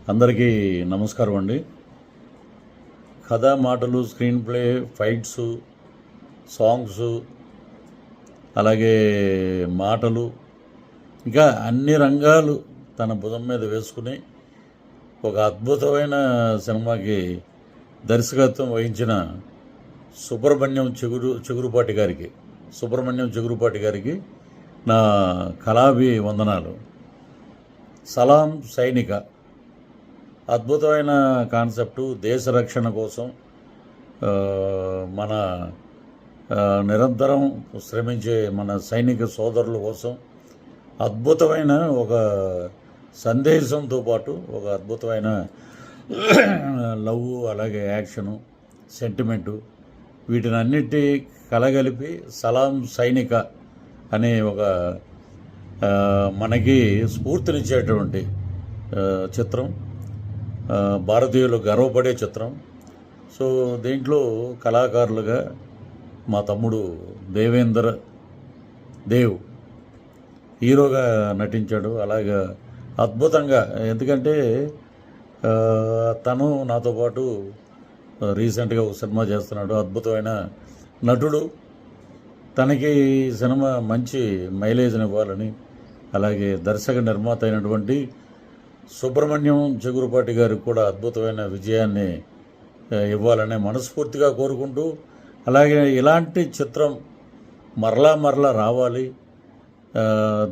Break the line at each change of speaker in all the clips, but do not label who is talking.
అందరికీ నమస్కారం అండి. కథ, మాటలు, స్క్రీన్ ప్లే, ఫైట్స్, సాంగ్స్, అలాగే మాటలు, ఇంకా అన్ని రంగాలు తన భుజం మీద వేసుకుని ఒక అద్భుతమైన సినిమాకి దర్శకత్వం వహించిన సుబ్రహ్మణ్యం చిగురుపాటి గారికి నా కళాభివందనాలు. సలాం సైనిక అద్భుతమైన కాన్సెప్టు. దేశ రక్షణ కోసం మన నిరంతరం శ్రమించే మన సైనిక సోదరుల కోసం అద్భుతమైన ఒక సందేశంతో పాటు ఒక అద్భుతమైన లవ్, అలాగే యాక్షను, సెంటిమెంటు, వీటినన్నిటి కలగలిపి సలాం సైనిక అనే ఒక మనకి స్ఫూర్తినిచ్చేటువంటి చిత్రం, భారతీయులు గర్వపడే చిత్రం. సో దీంట్లో కళాకారులుగా మా తమ్ముడు దేవ్ హీరోగా నటించాడు. అలాగా అద్భుతంగా, ఎందుకంటే తను నాతో పాటు రీసెంట్గా ఒక సినిమా చేస్తున్నాడు. అద్భుతమైన నటుడు. తనకి సినిమా మంచి మైలేజ్ని ఇవ్వాలని, అలాగే దర్శక నిర్మాత అయినటువంటి సుబ్రహ్మణ్యం చిగురుపాటి గారికి కూడా అద్భుతమైన విజయాన్ని ఇవ్వాలని మనస్ఫూర్తిగా కోరుకుంటూ, అలాగే ఇలాంటి చిత్రం మరలా రావాలి.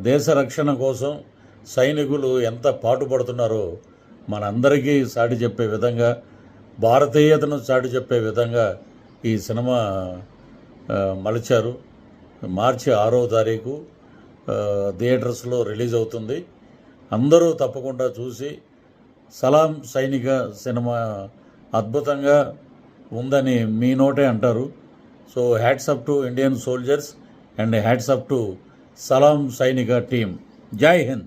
దేశ రక్షణ కోసం సైనికులు ఎంత పాటుపడుతున్నారో మనందరికీ చాటి చెప్పే విధంగా, భారతీయతను చాటి చెప్పే విధంగా ఈ సినిమా మలిచారు. మార్చి 6వ తారీఖు థియేటర్స్లో రిలీజ్ అవుతుంది. అందరూ తప్పకుండా చూసి సలాం సైనిక సినిమా అద్భుతంగా ఉందని మీ నోటే అంటారు. So hats up to Indian soldiers and hats up to Salaam Sainik team. జై హింద్.